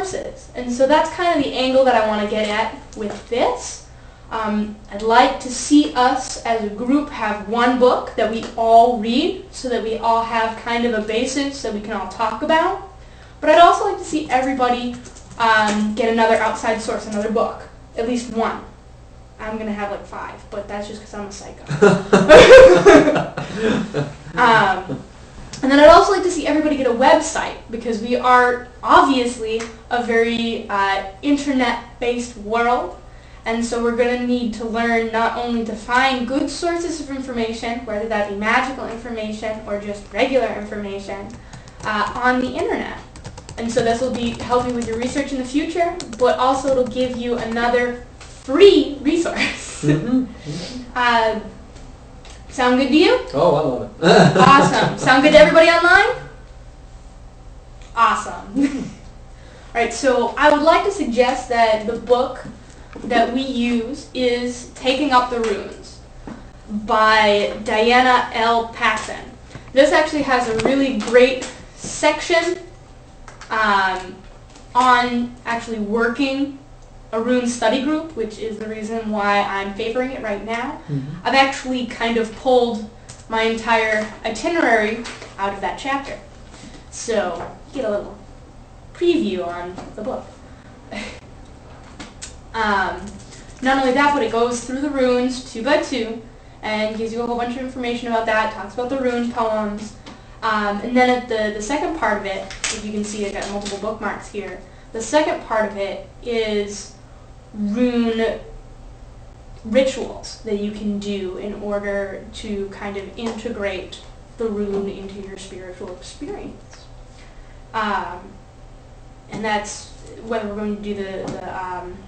sources. And so that's kind of the angle that I want to get at with this. I'd like to see us as a group have one book that we all read so that we all have kind of a basis that we can all talk about. But I'd also like to see everybody get another outside source, another book, at least one. I'm going to have like 5, but that's just because I'm a psycho. And then I'd also like to see everybody get a website, because we are obviously a very internet-based world. And so we're going to need to learn not only to find good sources of information, whether that be magical information or just regular information, on the internet. And so this will be helping with your research in the future, but also it'll give you another free resource. Sound good to you? Oh, I love it. Awesome. Sound good to everybody online? Awesome. Alright, so I would like to suggest that the book that we use is Taking Up the Runes by Diana L. Paxson. This actually has a really great section on actually working a Rune Study Group, which is the reason why I'm favoring it right now. I've actually kind of pulled my entire itinerary out of that chapter. So you get a little preview on the book. Not only that, but it goes through the runes 2 by 2 and gives you a whole bunch of information about that, talks about the rune poems. And then at the second part of it, if you can see, I've got multiple bookmarks here. The second part of it is rune rituals that you can do in order to kind of integrate the rune into your spiritual experience. And that's, whether we're going to do the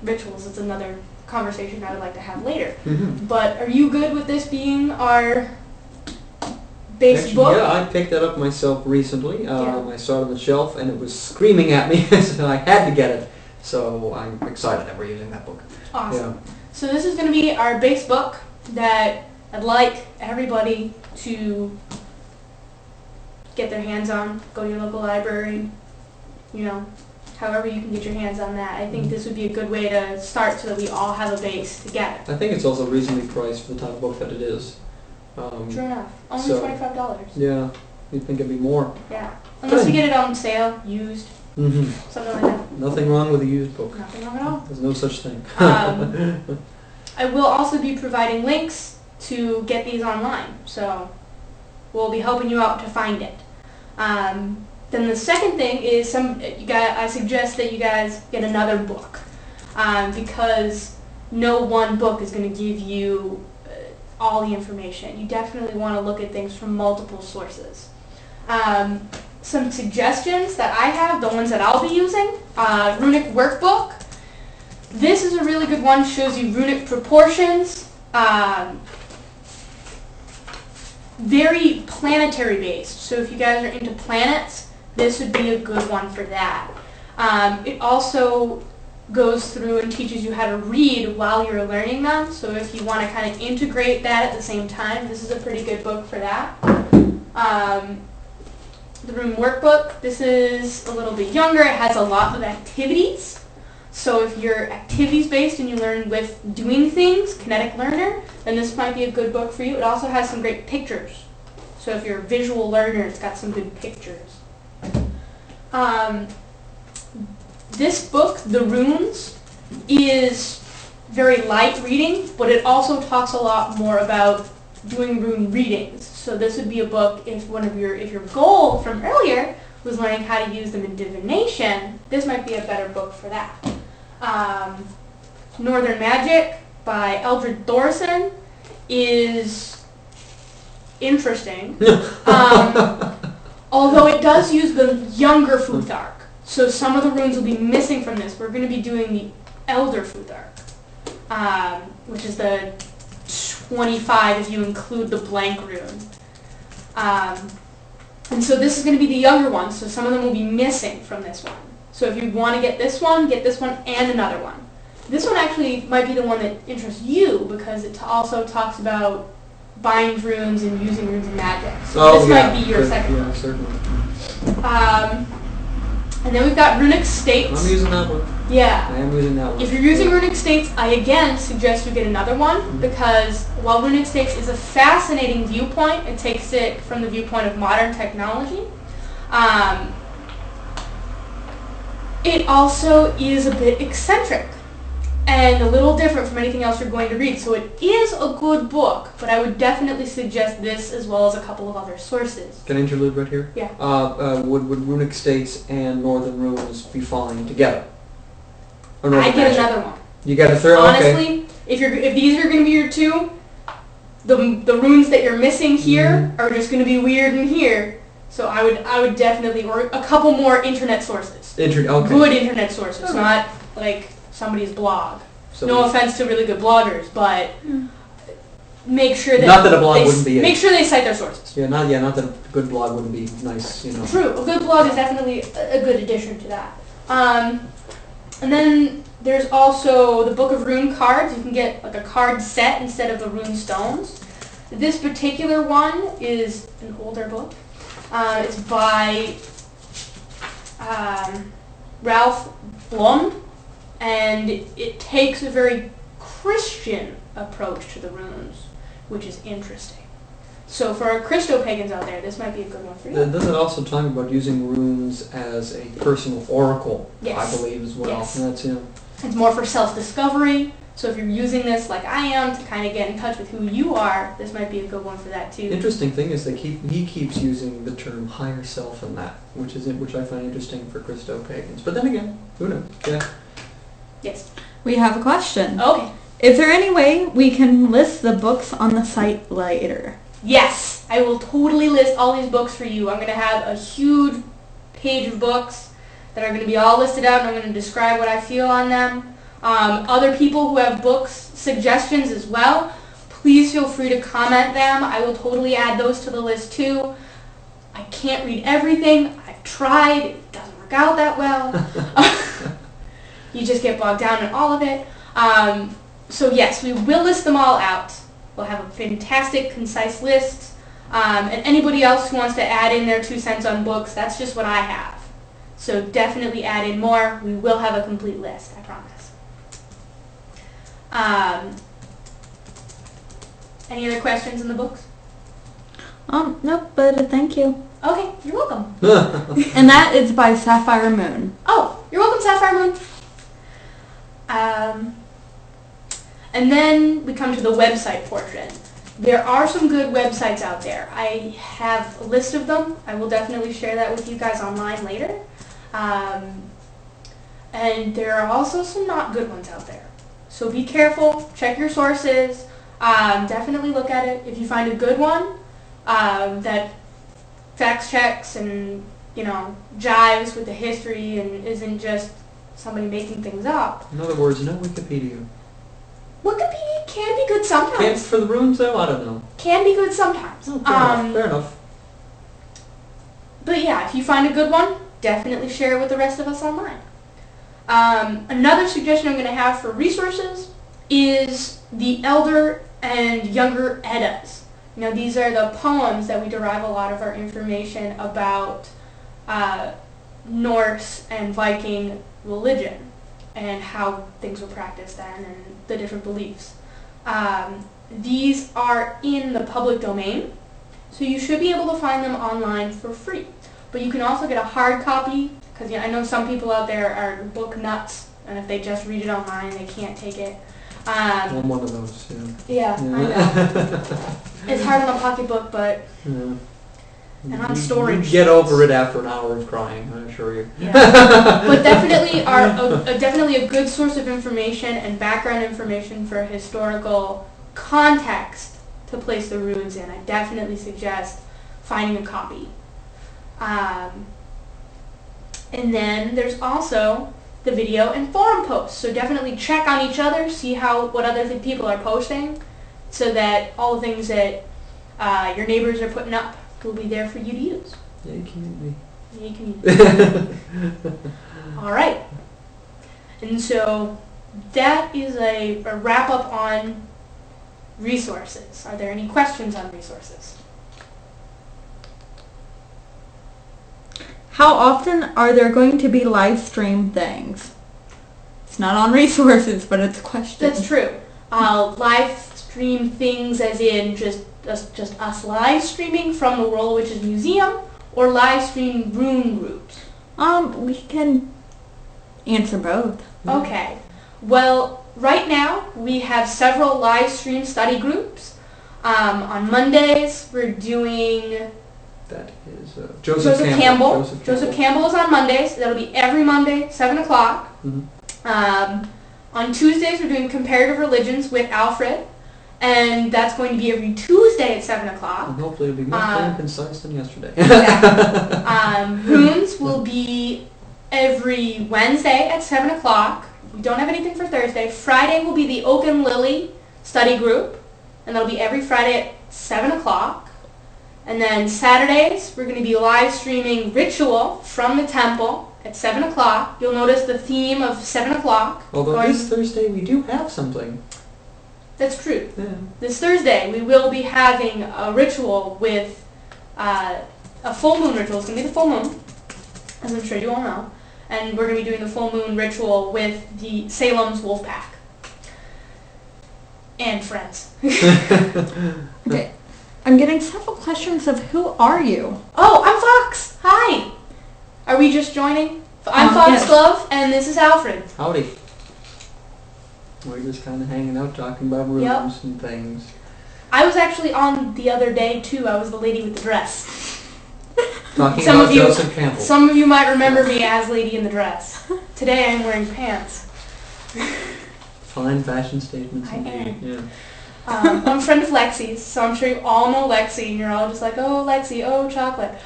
rituals, it's another conversation I would like to have later. But are you good with this being our base book? Yeah, I picked that up myself recently. I saw it on the shelf and it was screaming at me, so I had to get it. So I'm excited that we're using that book. Awesome. Yeah. So this is going to be our base book that I'd like everybody to get their hands on. Go to your local library, you know, however you can get your hands on that. I think this would be a good way to start so that we all have a base together. I think it's also reasonably priced for the type of book that it is. True enough. Only so, $25. Yeah, you'd think it'd be more. Yeah. Unless you get it on sale, used, something like that. Nothing wrong with a used book. Nothing wrong at all. There's no such thing. I will also be providing links to get these online, so we'll be helping you out to find it. Then the second thing is I suggest that you guys get another book, because no one book is going to give you all the information. You definitely want to look at things from multiple sources. Some suggestions that I have, the ones that I'll be using, Runic Workbook. This is a really good one, shows you runic proportions, very planetary based. So if you guys are into planets, this would be a good one for that. It also goes through and teaches you how to read while you're learning them. So if you want to kind of integrate that at the same time, this is a pretty good book for that. The Rune Workbook, this is a little bit younger. It has a lot of activities. So if you're activities based and you learn with doing things, kinetic learner, then this might be a good book for you. It also has some great pictures. So if you're a visual learner, it's got some good pictures. This book, The Runes, is very light reading, but it also talks a lot more about doing rune readings. So this would be a book if your goal from earlier was learning how to use them in divination, this might be a better book for that. Northern Magic by Eldred Thorson is interesting, although it does use the younger Futhark. So some of the runes will be missing from this. We're going to be doing the Elder Futhark, which is the 25 if you include the blank rune. And so this is going to be the younger one, so some of them will be missing from this one. So if you want to get this one and another one. This one actually might be the one that interests you because it also talks about buying runes and using runes of magic. So this might be your second one. Yeah, certainly. And then we've got Runic States. I'm using that one. Yeah. I am using that one. If you're using Runic States, I again suggest you get another one because while Runic States is a fascinating viewpoint, it takes it from the viewpoint of modern technology. It also is a bit eccentric and a little different from anything else you're going to read. So it is a good book, but I would definitely suggest this as well as a couple of other sources. Can I interlude right here? Yeah. Would Runic States and Northern Runes be fine together? Or I get Magic? another one. You got a third? Honestly, okay. if these are going to be your two, the runes that you're missing here are just going to be weird in here. So I would definitely, or a couple more internet sources. Okay. Good internet sources, not like somebody's blog. So no offense to really good bloggers, but make sure that not that a blog wouldn't be. Make sure they cite their sources. Yeah, not that a good blog wouldn't be nice, you know. True, a good blog is definitely a good addition to that. And then there's also the Book of Rune cards. You can get like a card set instead of the rune stones. This particular one is an older book. It's by Ralph Blum, and it takes a very Christian approach to the runes, which is interesting. So for our Christo-pagans out there, this might be a good one for you. Does it also talk about using runes as a personal oracle, Yes. I believe, as well? Yes. That's, It's more for self-discovery. So if you're using this like I am to kind of get in touch with who you are, this might be a good one for that too. Interesting thing is he keeps using the term higher self in that, which I find interesting for Christo-pagans. But then again, who knows? Yeah. Yes. We have a question. Okay. Is there any way we can list the books on the site later? Yes, I will totally list all these books for you. I'm going to have a huge page of books that are going to be all listed out, and I'm going to describe what I feel on them. Other people who have books suggestions as well, please feel free to comment them. I will totally add those to the list too. I can't read everything. I've tried. It doesn't work out that well. You just get bogged down in all of it. So yes, we will list them all out. We'll have a fantastic, concise list. And anybody else who wants to add in their 2 cents on books, that's just what I have. So definitely add in more. We will have a complete list, I promise. Any other questions in the books? Nope, but thank you. Okay, you're welcome. And that is by Sapphire Moon. Oh, you're welcome, Sapphire Moon. And then we come to the website portion. There are some good websites out there. I have a list of them. I will definitely share that with you guys online later. And there are also some not good ones out there. So be careful, check your sources, definitely look at it. If you find a good one that fact checks and, you know, jives with the history and isn't just somebody making things up. In other words, no Wikipedia. Wikipedia can be good sometimes. Can't for the runes though? I don't know. Can be good sometimes. Oh, fair enough. But yeah, if you find a good one, definitely share it with the rest of us online. Another suggestion I'm going to have for resources is the Elder and Younger Eddas. You know, these are the poems that we derive a lot of our information about Norse and Viking religion and how things were practiced then and the different beliefs. These are in the public domain, so you should be able to find them online for free. But you can also get a hard copy, because I know some people out there are book nuts, and if they just read it online, they can't take it. I'm one of those, yeah. I know. It's hard on a pocketbook, but... Yeah. And on storage. You get over it after an hour of crying, I assure you. Yeah. But definitely definitely a good source of information and background information for historical context to place the runes in. I definitely suggest finding a copy. And then there's also the video and forum posts. So definitely check on each other, see what other people are posting, so that all the things that your neighbors are putting up will be there for you to use. Yay, community. Yay, community. All right. And so that is a wrap up on resources. Are there any questions on resources? How often are there going to be live stream things? It's not on resources, but it's a question. That's true. Live stream things as in just us live streaming from the World of Witches Museum, or live stream Rune groups? We can answer both. Okay. Well, right now we have several live stream study groups. On Mondays we're doing... That is Joseph Campbell. Joseph Campbell is on Mondays. That'll be every Monday, 7 o'clock. On Tuesdays we're doing comparative religions with Alfred. And that's going to be every Tuesday at 7 o'clock. And hopefully it'll be much more concise than yesterday. Exactly. Runes will be every Wednesday at 7 o'clock. We don't have anything for Thursday. Friday will be the Oak and Lily study group. And that'll be every Friday at 7 o'clock. And then Saturdays, we're going to be live streaming Ritual from the temple at 7 o'clock. You'll notice the theme of 7 o'clock. Although this Thursday we do have something. That's true. Yeah. This Thursday we will be having a ritual with a full moon ritual. It's going to be the full moon, as I'm sure you all know. And we're going to be doing the full moon ritual with the Salem's Wolf Pack. And friends. Okay. I'm getting several questions of who are you? Oh, I'm Fox. Hi. Are we just joining? I'm Foxglove, and this is Alfred. Howdy. We're just kind of hanging out, talking about rooms and things. I was actually on the other day, too. I was the lady with the dress. Talking about Joseph Campbell. Some of you might remember me as Lady in the Dress. Today I'm wearing pants. Fine fashion statements. I am. Yeah. I'm a friend of Lexi's, so I'm sure you all know Lexi, and you're all just like, oh, Lexi, oh, chocolate.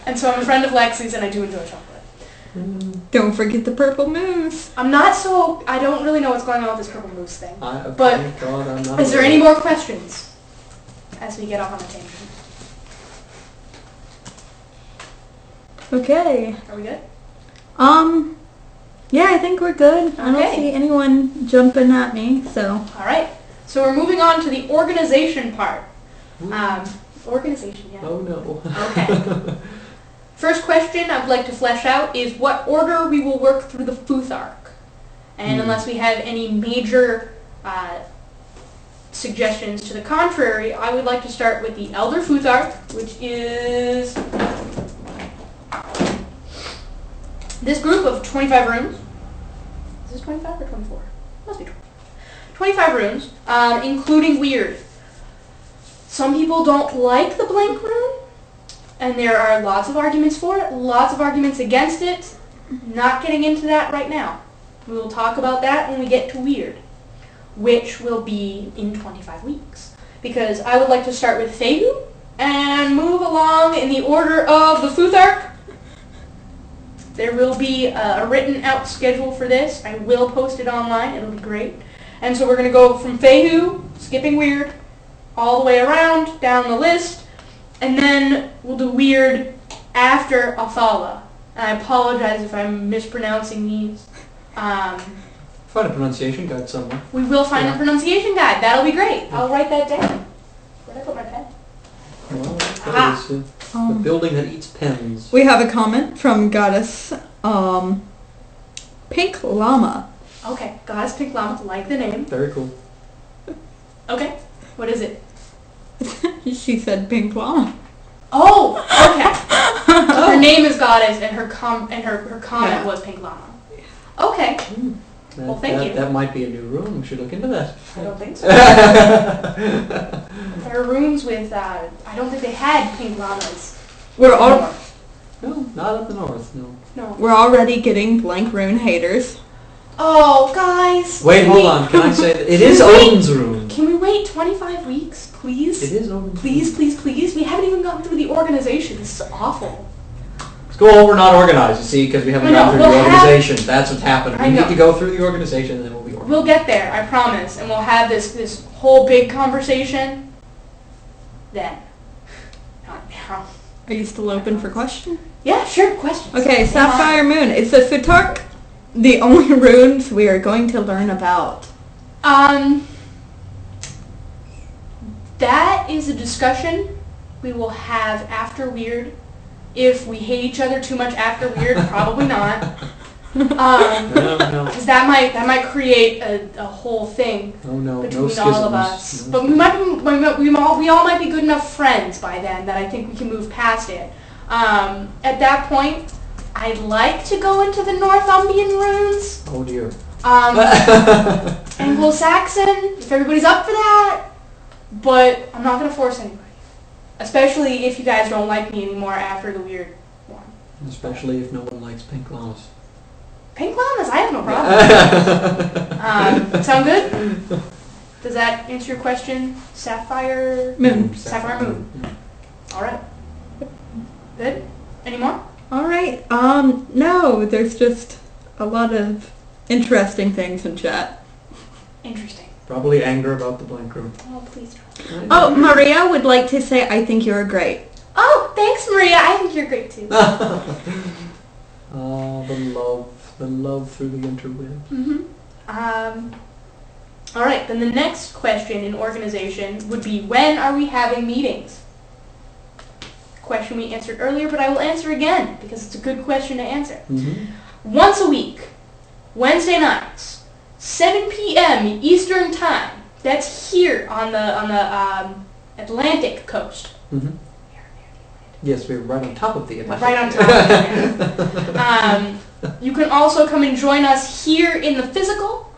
And so I'm a friend of Lexi's, and I do enjoy chocolate. Don't forget the purple moose. I don't really know what's going on with this purple moose thing. But I'm not is there any more questions as we get off on a tangent? Okay. Are we good? Yeah, I think we're good. Okay. I don't see anyone jumping at me, so. All right. So we're moving on to the organization part. Organization, yeah. Oh, no. Okay. First question I'd like to flesh out is what order we will work through the Futhark. And unless we have any major suggestions to the contrary, I would like to start with the Elder Futhark, which is this group of 25 runes. Is this 25 or 24? Must be 25 runes, including weird. Some people don't like the blank rune, and there are lots of arguments for it, lots of arguments against it. Not getting into that right now. We will talk about that when we get to weird, which will be in 25 weeks. Because I would like to start with Fehu and move along in the order of the Futhark. There will be a written out schedule for this. I will post it online. It'll be great. And so we're going to go from Fehu, skipping weird, all the way around, down the list. And then we'll do weird after Athala. And I apologize if I'm mispronouncing these. Find a pronunciation guide somewhere. We will find a pronunciation guide. That'll be great. I'll write that down. Where'd I put my pen? Well, that is the building that eats pens. We have a comment from Goddess Pink Llama. Okay, Goddess Pink Llama, like the name. Very cool. Okay, what is it? She said Pink Llama. Oh, okay. Her name is Goddess, and her comment was Pink Llama. Okay. Well, thank you. That might be a new room. We should look into that. I don't think so. There are rooms with, I don't think they had pink llamas. No, not up the north, no. We're already getting blank rune haters. Oh, guys. Wait, hold on. Can I say that? It is Odin's room. Can we wait 25 weeks, please? It is Odin's room. Please, please, please. We haven't even gotten through the organization. This is awful. Go over not organized, you see, because we haven't gone through the organization. That's what's happened. We need to go through the organization and then we'll be organized. We'll get there, I promise. And we'll have this whole big conversation then. Not now. Are you still open for questions? Yeah, sure, questions. Okay, Sapphire Moon. Is the Futhark the only runes we are going to learn about? That is a discussion we will have after Weird. If we hate each other too much after Weird, probably not. No. Because that might create a whole thing between all of us. No. But we all might be good enough friends by then that I think we can move past it. At that point, I'd like to go into the Northumbrian runes. Oh dear. Anglo-Saxon, if everybody's up for that. But I'm not going to force anybody. Especially if you guys don't like me anymore after the Weird one. Especially if no one likes pink llamas. Pink llamas, I have no problem. Sound good? Does that answer your question? Sapphire Moon. Sapphire Moon. All right. Good. Any more? All right. No, there's just a lot of interesting things in chat. Interesting. Probably anger about the blank room. Oh, please don't. Oh, Maria would like to say, I think you're great. Oh, thanks, Maria. I think you're great too. Oh, the love through the interwebs. All right. Then the next question in organization would be, when are we having meetings? Question we answered earlier, but I will answer again because it's a good question to answer. Once a week, Wednesday nights, 7 p.m. Eastern Time. That's here on the Atlantic coast. Yes, we're right on top of the Atlantic. Right on top of it. You can also come and join us here in the physical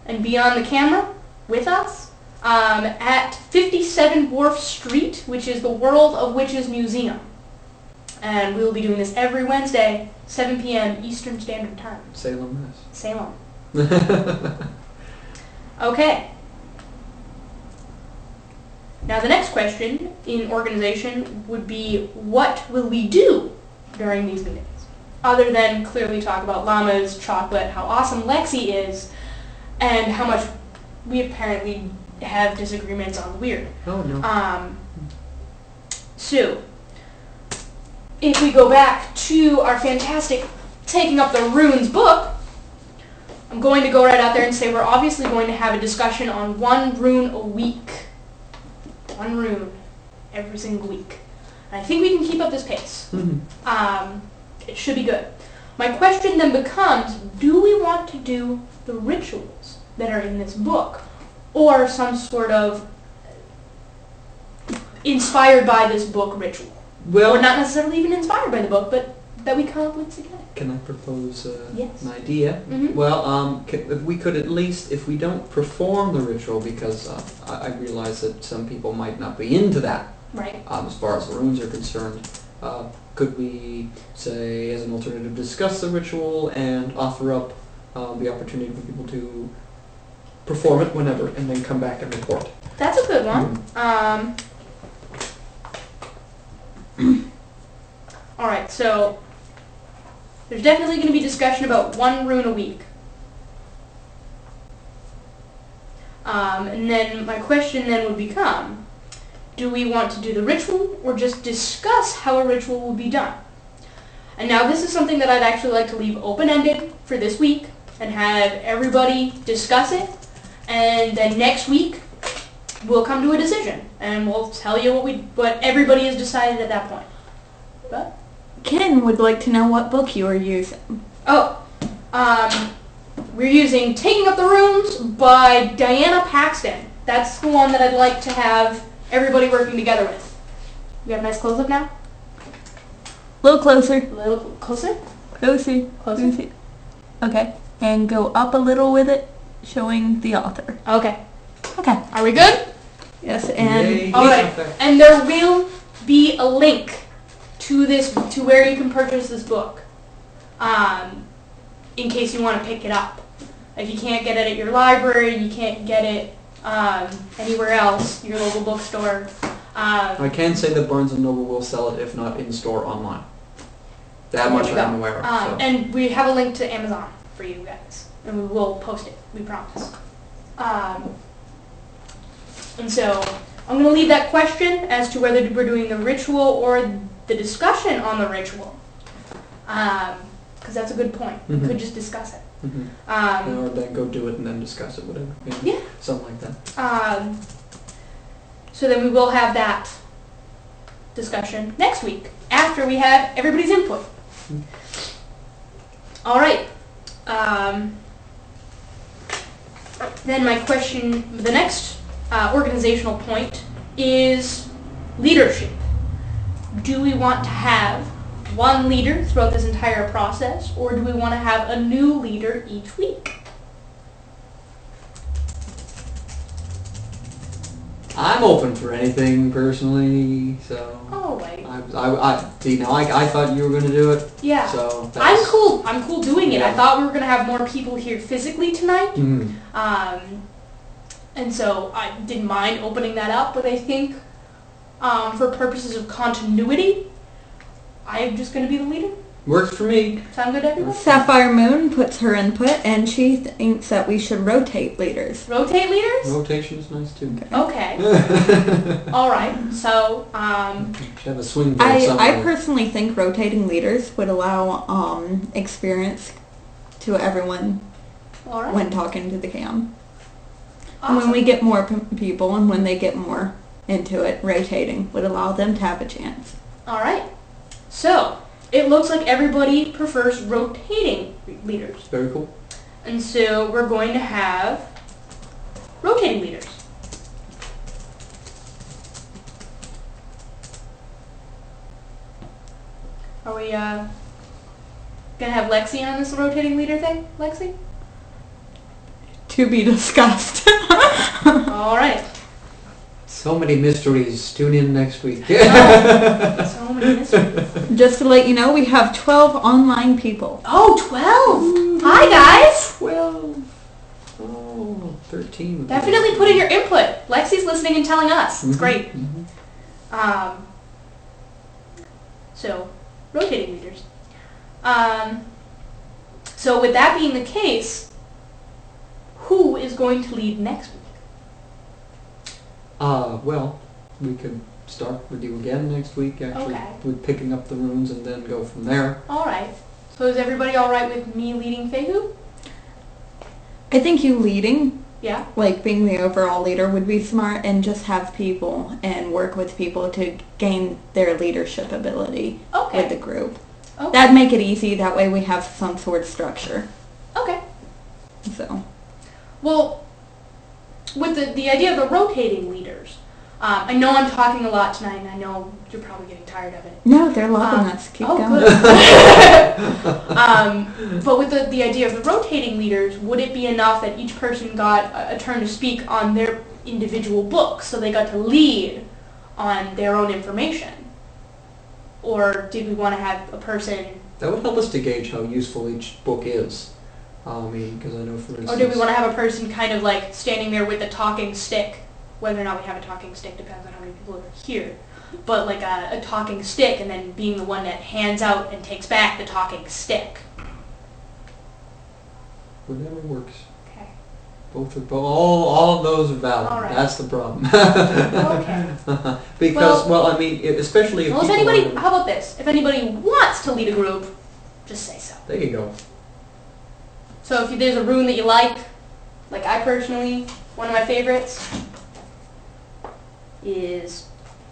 and be on the camera with us at 57 Wharf Street, which is the World of Witches Museum. And we will be doing this every Wednesday, 7 p.m. Eastern Standard Time. Salem, yes. Salem. Okay. Now the next question in organization would be, what will we do during these meetings? Other than clearly talk about llamas, chocolate, how awesome Lexi is, and how much we apparently have disagreements on the Weird. Oh, no. So, if we go back to our fantastic Taking Up the Runes book, I'm going to go right out there and say we're obviously going to have a discussion on one rune a week. One rune every single week. And I think we can keep up this pace. It should be good. My question then becomes, do we want to do the rituals that are in this book? Or some sort of inspired by this book ritual? Well, or not necessarily even inspired by the book, but that we come up with together. Can I propose Yes. an idea? Well, if we could at least, if we don't perform the ritual, because I realize that some people might not be into that, right? As far as the runes are concerned, could we say, as an alternative, discuss the ritual and offer up the opportunity for people to perform it whenever, and then come back and report? That's a good one. All right, so there's definitely going to be discussion about one rune a week. And then my question then would become, do we want to do the ritual or just discuss how a ritual will be done? And now this is something that I'd actually like to leave open-ended for this week and have everybody discuss it. And then next week, we'll come to a decision and we'll tell you what everybody has decided at that point. But Ken would like to know what book you are using. Oh, we're using Taking Up the Runes by Diana Paxton. That's the one that I'd like to have everybody working together with. We have a nice close-up now? A little closer. A little closer? Closer. Closer? Okay. And go up a little with it, showing the author. Okay. Okay. Are we good? Yes, and... Yay. Alright. And there will be a link to where you can purchase this book. In case you want to pick it up. If you can't get it at your library, you can't get it anywhere else, your local bookstore. I can say that Barnes & Noble will sell it, if not in-store, online. That much I'm aware of. So. And we have a link to Amazon for you guys. And we will post it, we promise. And so, I'm going to leave that question as to whether we're doing the ritual or the discussion on the ritual. Because that's a good point. We could just discuss it. Or then go do it and then discuss it, whatever. Yeah. Something like that. So then we will have that discussion next week after we have everybody's input. All right. Then my question, the next organizational point is leadership. Do we want to have one leader throughout this entire process, or do we want to have a new leader each week? I'm open for anything personally, so. Oh, wait. I thought you were going to do it. Yeah. So I'm cool. I'm cool doing it. Yeah. I thought we were going to have more people here physically tonight. Mm. And so I didn't mind opening that up, but I think for purposes of continuity, I'm just going to be the leader. Works for me. Sound good to everyone? Sapphire Moon puts her input, and she thinks that we should rotate leaders. Rotate leaders? Rotation is nice too. Okay. All right. So, Should have a swing vote somewhere. I personally think rotating leaders would allow experience to everyone all right. when talking to the cam. Awesome. When we get more people and when they get more into it, rotating would allow them to have a chance. All right. So, it looks like everybody prefers rotating leaders. Very cool. And so we're going to have rotating leaders. Are we going to have Lexi on this rotating leader thing? Lexi? To be discussed. All right. So many mysteries. Tune in next week. So many mysteries. Just to let you know, we have 12 online people. Oh, 12! Hi, guys! 12. Oh, 13. Definitely put in your input. Lexi's listening and telling us. It's great. Mm-hmm. So, rotating leaders. So with that being the case, who is going to lead next week? Well, we could start with you again next week, actually, Okay. with picking up the runes and then go from there. All right. So is everybody all right with me leading Fehu? I think you leading, Yeah. like being the overall leader, would be smart, and just have people and work with people to gain their leadership ability Okay. with the group. Okay. That'd make it easy. That way we have some sort of structure. Okay. So, Well, with the idea of the rotating leaders, I know I'm talking a lot tonight, and I know you're probably getting tired of it. no, they're loving us. Keep going. Good. But with the idea of the rotating leaders, would it be enough that each person got a turn to speak on their individual book, so they got to lead on their own information? Or did we want to have a person... That would help us to gauge how useful each book is. Because I know, for instance... Or do we want to have a person kind of like standing there with a talking stick? Whether or not we have a talking stick depends on how many people are here. But like a talking stick, and then being the one that hands out and takes back the talking stick. Whatever works. Okay. All of those are valid. All right. That's the problem. Okay. Because, well, I mean, especially if Well, if people anybody, are- how about this? If anybody wants to lead a group, just say so. There you go. So if there's a rune that you like I personally, one of my favorites is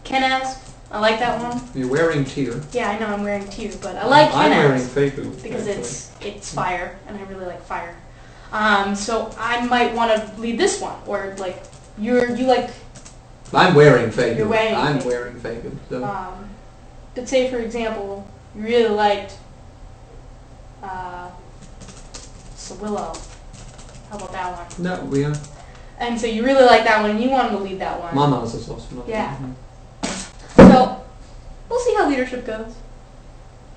Kenaz. I like that one. You're wearing tear. Yeah, I know I'm wearing two, but I like I'm wearing Kenaz Fehu. because actually. it's fire, and I really like fire. So I might want to lead this one, or like you like. I'm wearing Fehu. You're wearing I'm Fehu. wearing Fehu. So. But say for example, you really liked Willow. How about that one? No, we are. And so you really like that one, and you wanted to lead that one. Mama's is also not. Yeah. So we'll see how leadership goes.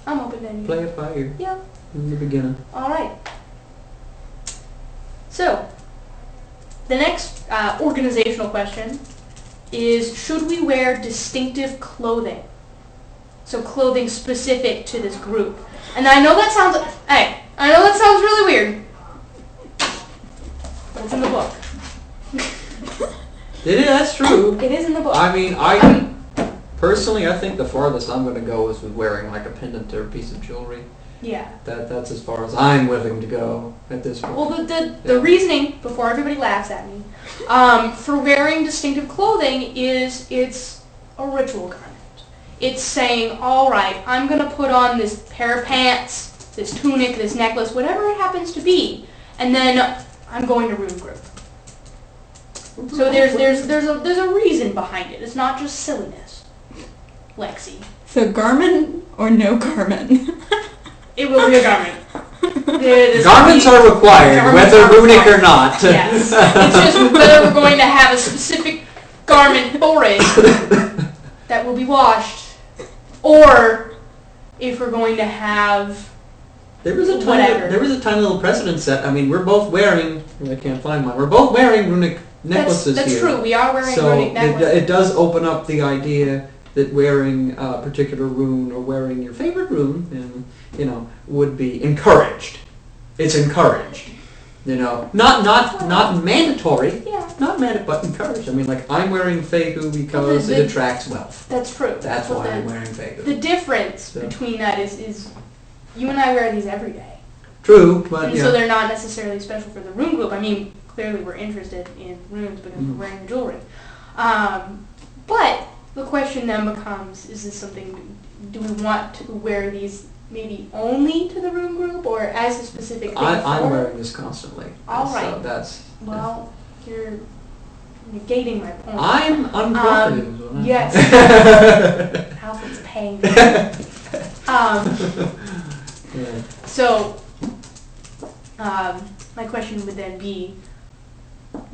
I'm open to anything. Play it by ear. Yeah. In the beginning. All right. So the next organizational question is: should we wear distinctive clothing? So clothing specific to this group. And I know that sounds. Hey, I know that sounds really weird. But it's in the book. That's true. It is in the book. I mean, personally, I think the farthest I'm going to go is with wearing like a pendant or a piece of jewelry. Yeah. That's as far as I'm willing to go at this point. Well, the reasoning, before everybody laughs at me, for wearing distinctive clothing is it's a ritual garment. It's saying, all right, I'm going to put on this pair of pants, this tunic, this necklace, whatever it happens to be, and then I'm going to Rune Group. So there's a reason behind it. It's not just silliness, Lexi. So garment or no garment? It will be a garment. Garments are required, whether runic or not. Yes. It's just whether we're going to have a specific garment for it that will be washed, or if we're going to have There was a whatever. There was a tiny little precedent set. I mean, we're both wearing. I can't find mine. We're both wearing runic necklaces that's here. true. We are wearing So runic necklaces. it does open up the idea that wearing a particular rune or wearing your favorite rune, would be encouraged. It's encouraged. Not mandatory. Yeah. Not mandatory, but encouraged. I mean, like, I'm wearing Feihu because it attracts wealth. That's true. That's But why I'm wearing Feihu. The difference between that is you and I wear these every day. True, but and so they're not necessarily special for the Rune Group. I mean, clearly we're interested in runes because we're wearing the jewelry. But the question then becomes, is this something, do we want to wear these maybe only to the Rune Group or as a specific thing? I'm wearing this constantly. All right. So that's... Well, you're negating my point. I'm uncooperative. Yes. Alfred's paying me. Yeah. So, my question would then be,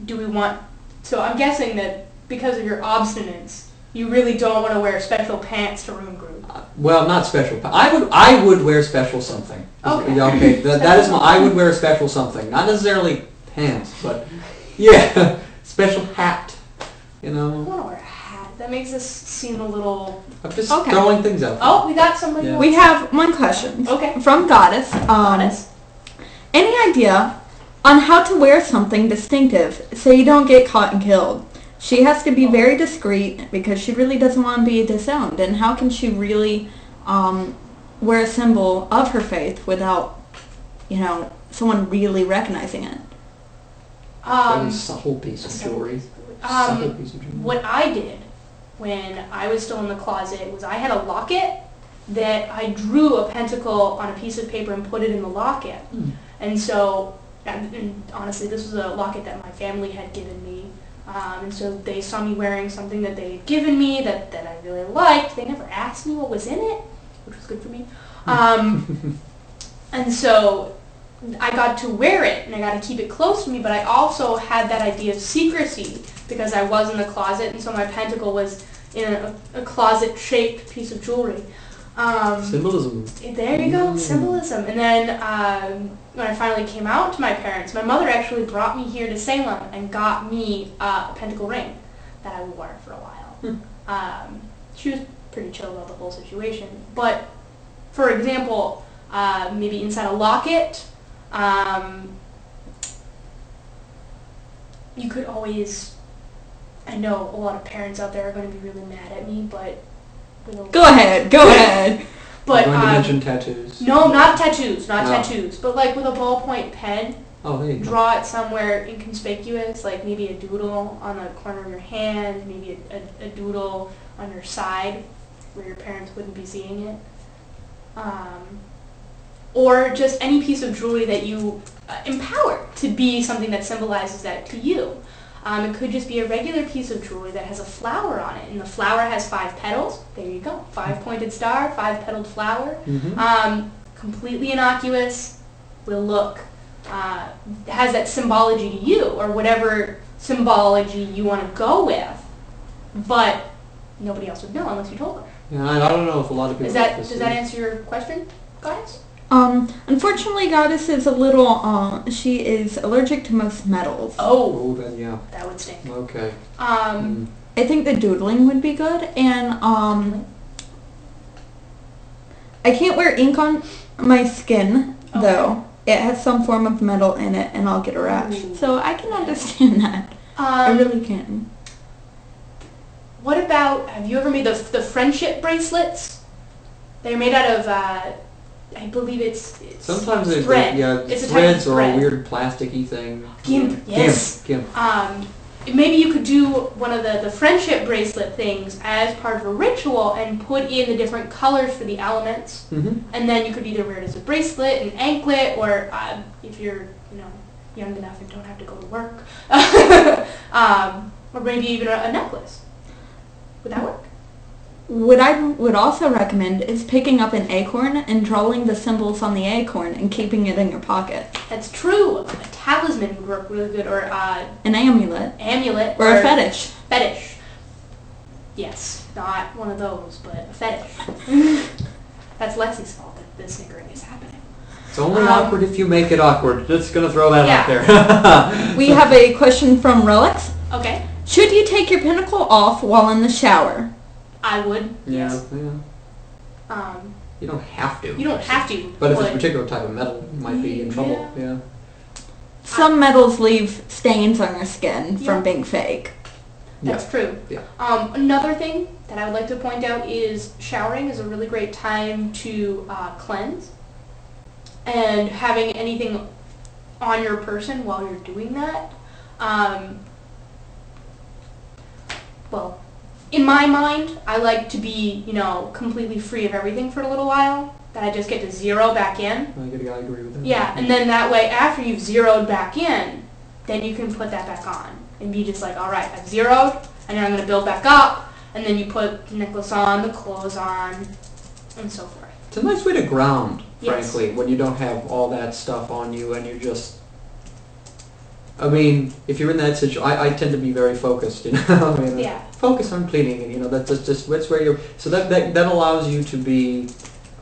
do we want... So I'm guessing that because of your obstinance, you really don't want to wear special pants to Rune Group. Well, not special. I would wear special something. Okay. Okay. That is my. I would wear special something. Not necessarily pants, but yeah, special hat. I don't want to wear a hat. That makes us seem a little... I'm just throwing things out. Oh, we got somebody. Yeah. We have one question. Okay. From Goddess. Goddess. Any idea on how to wear something distinctive so you don't get caught and killed? She has to be very discreet because she really doesn't want to be disowned. And how can she really wear a symbol of her faith without, someone really recognizing it? Very subtle piece of jewelry. Subtle piece of jewelry. What I did when I was still in the closet was I had a locket that I drew a pentacle on a piece of paper and put it in the locket. And so, and honestly, this was a locket that my family had given me. And so they saw me wearing something that they had given me that I really liked. They never asked me what was in it, which was good for me. And so I got to wear it, and I got to keep it close to me, but I also had that idea of secrecy because I was in the closet, and so my pentacle was in a closet-shaped piece of jewelry. Symbolism. There you go, symbolism. And then when I finally came out to my parents, my mother actually brought me here to Salem and got me a pentacle ring that I wore for a while. She was pretty chill about the whole situation. But, for example, maybe inside a locket, you could always... I know a lot of parents out there are going to be really mad at me, but... Go ahead. I'm But, going to mention tattoos. No, not tattoos, tattoos. But like with a ballpoint pen, there you go. draw it somewhere inconspicuous, like maybe a doodle on the corner of your hand, maybe a doodle on your side where your parents wouldn't be seeing it. Or just any piece of jewelry that you empower to be something that symbolizes that to you. It could just be a regular piece of jewelry that has a flower on it, and the flower has 5 petals. There you go, 5-pointed star, 5-petaled flower. Completely innocuous, will look, has that symbology to you, or whatever symbology you want to go with, but nobody else would know unless you told them. Yeah, I don't know if a lot of people... Does that answer your question, guys? Unfortunately, Goddess is a little, she is allergic to most metals. Oh, then yeah. That would stink. Okay. I think the doodling would be good, and, I can't wear ink on my skin, though. It has some form of metal in it, and I'll get a rash. So I can understand that. I really can. What about, have you ever made the friendship bracelets? They're made out of, I believe it's sometimes thread. Yeah, it's threads a or thread. a weird plasticky thing. Gimp, yes. Gimp. maybe you could do one of the friendship bracelet things as part of a ritual and put in the different colors for the elements. And then you could either wear it as a bracelet, an anklet, or if you're, you know, young enough and don't have to go to work, or maybe even a necklace. Would that work? What I would also recommend is picking up an acorn and drawing the symbols on the acorn and keeping it in your pocket. That's true. A talisman would work really good, or an amulet. Amulet. Or a fetish. Fetish. Yes, not one of those, but a fetish. That's Lexi's fault that the snickering is happening. It's only awkward if you make it awkward. Just gonna throw that out there. We have a question from Relics. Okay. Should you take your pinnacle off while in the shower? I would. Yeah. Yes. Yeah. You don't have to. You don't have to. But if it's a particular type of metal, you might be in trouble. Yeah. Some metals leave stains on your skin from being fake. That's true. Yeah. Another thing that I would like to point out is showering is a really great time to cleanse. And having anything on your person while you're doing that, well, in my mind, I like to be, you know, completely free of everything for a little while, that I just get to zero back in. I agree with that. Yeah, and then that way, after you've zeroed back in, then you can put that back on and be just like, all right, I've zeroed, and now I'm going to build back up, and then you put the necklace on, the clothes on, and so forth. It's a nice way to ground, Yes. frankly, when you don't have all that stuff on you and you're just... I mean, if you're in that situation, I tend to be very focused, you know. I mean, Yeah. Focus on cleaning, and you know that's where you're. So that allows you to be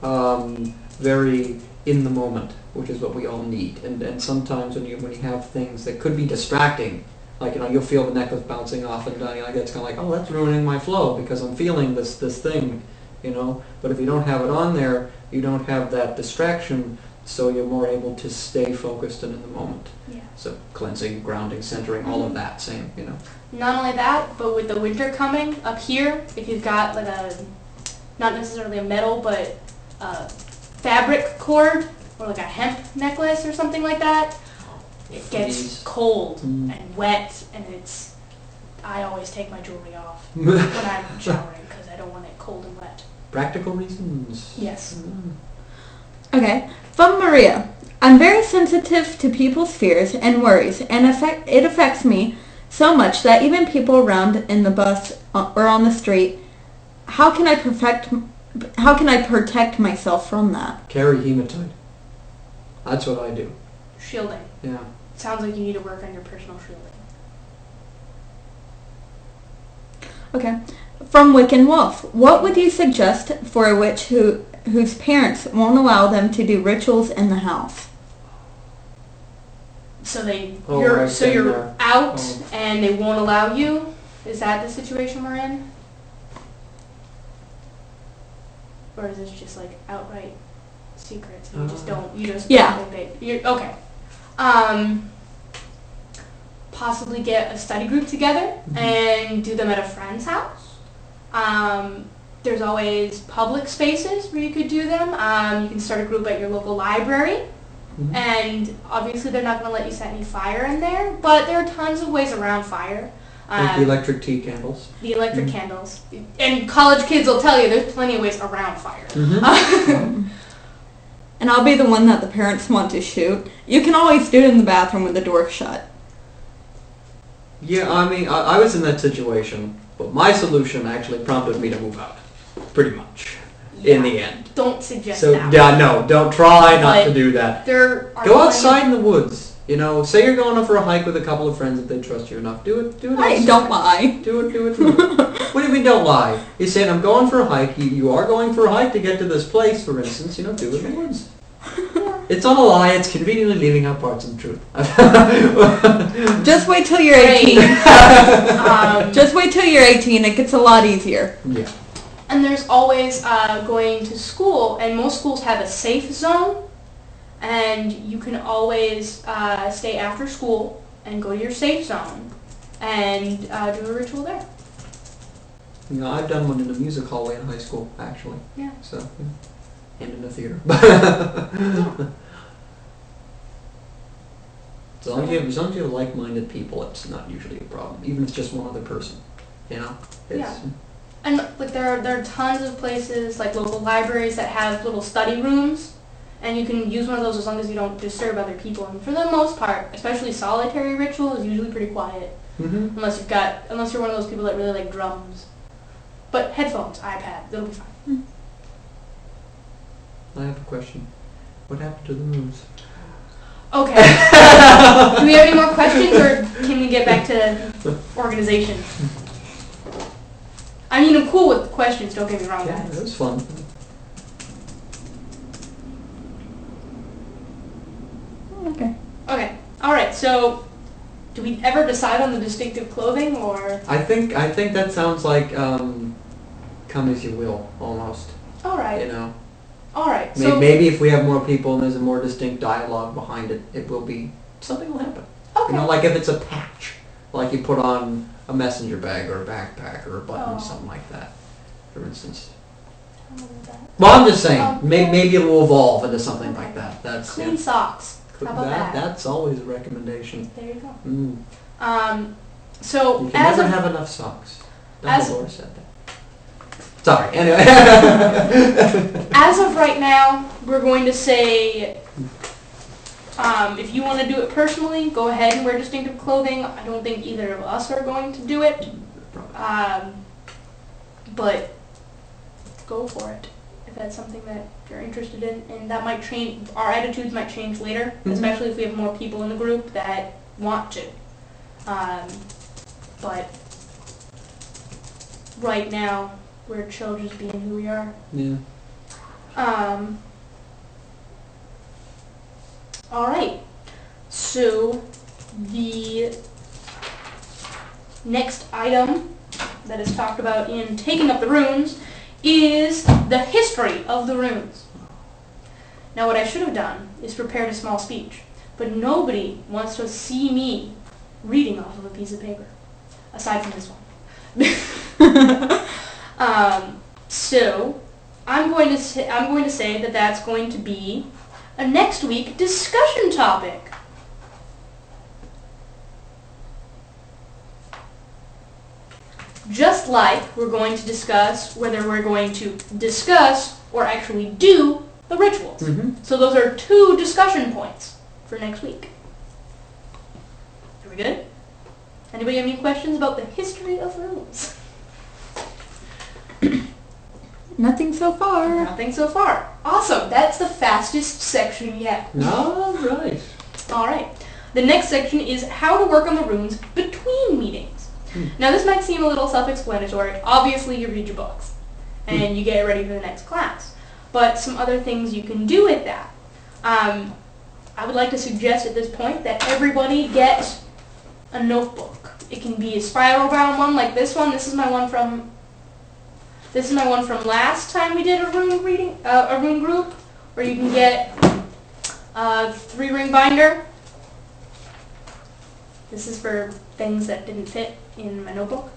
very in the moment, which is what we all need. And sometimes when you have things that could be distracting, like, you know, you'll feel the necklace bouncing off and down, it's kind of like, oh, that's ruining my flow because I'm feeling this thing, you know. But if you don't have it on there, you don't have that distraction. So you're more able to stay focused and in the moment. Yeah. So cleansing, grounding, centering, all of that same, you know. Not only that, but with the winter coming, up here, if you've got like a, not necessarily a metal, but a fabric cord, or like a hemp necklace or something like that, it gets cold and wet, and I always take my jewelry off when I'm showering because I don't want it cold and wet. Practical reasons. Yes. Okay. From Maria, I'm very sensitive to people's fears and worries, and it affects me so much that even people around in the bus or on the street, how can I protect myself from that? Carry hematite. That's what I do. Shielding. Yeah. Sounds like you need to work on your personal shielding. Okay. From Wiccan Wolf, what would you suggest for a witch whose parents won't allow them to do rituals in the house? So you're out and they won't allow you? Is that the situation we're in? Or is this just like outright secrets? You just don't. Okay. Possibly get a study group together and do them at a friend's house. There's always public spaces where you could do them. You can start a group at your local library. And obviously they're not going to let you set any fire in there, but there are tons of ways around fire. Like the electric tea candles. The electric candles. And college kids will tell you there's plenty of ways around fire. And I'll be the one that the parents want to shoot. You can always do it in the bathroom with the door shut. Yeah, I mean, I was in that situation, but my solution actually prompted me to move out. Pretty much. In the end. Don't suggest so, that. Yeah, no, don't try not to do that. Go outside in the woods. You know, say you're going for a hike with a couple of friends if they trust you enough. Do it. Hey, don't lie. Do it. What do you mean don't lie? You're saying I'm going for a hike. You are going for a hike to get to this place, for instance. You know, do it in the woods. It's not a lie. It's conveniently leaving out parts of the truth. Just wait till you're 18. Just wait till you're 18. It gets a lot easier. Yeah. And there's always going to school, and most schools have a safe zone, and you can always stay after school and go to your safe zone and do a ritual there. You know, I've done one in a music hallway in high school, actually. Yeah. So, yeah. And in a theater. As long as you have like-minded people, it's not usually a problem. Even if it's just one other person, you know. Yeah. And like there are tons of places like local libraries that have little study rooms, and you can use one of those as long as you don't disturb other people. And for the most part, especially solitary ritual is usually pretty quiet, unless you're one of those people that really like drums. But headphones, iPad, it'll be fine. I have a question. What happened to the moves? Okay. Do we have any more questions, or can we get back to organization? I mean, I'm cool with questions, don't get me wrong, Yeah, guys. it was fun. Okay. Okay. Alright, so do we ever decide on the distinctive clothing, or? I think that sounds like come as you will, almost. Alright. You know. Alright, so... Maybe if we have more people and there's a more distinct dialogue behind it, it will be... something will happen. Okay. You know, like if it's a patch. Like you put on a messenger bag or a backpack or a button, something like that, for instance. Well, I'm just saying, maybe it will evolve into something like that. That's Clean socks. How about that? That's always a recommendation. There you go. So you can never have enough socks. Dumbledore said that. Sorry, anyway. As of right now, we're going to say, if you want to do it personally, go ahead and wear distinctive clothing. I don't think either of us are going to do it. But go for it if that's something that you're interested in. And that might change, our attitudes might change later, especially if we have more people in the group that want to. But right now, we're chill just being who we are. Yeah. Alright. So, the next item that is talked about in Taking Up the Runes is the history of the runes. Now what I should have done is prepared a small speech, but nobody wants to see me reading off of a piece of paper, aside from this one. So I'm going to say that that's going to be a next week discussion topic. Just like we're going to discuss whether we're going to discuss or actually do the rituals. So those are 2 discussion points for next week. Are we good? Anybody have any questions about the history of runes? Nothing so far. Nothing so far. Awesome. That's the fastest section yet. All right. All right. The next section is how to work on the runes between meetings. Now this might seem a little self-explanatory. Obviously you read your books and you get ready for the next class. But some other things you can do with that. I would like to suggest at this point that everybody get a notebook. It can be a spiral-bound one like this one. This is my one from last time we did a rune reading, a rune group, or you can get a 3-ring binder. This is for things that didn't fit in my notebook.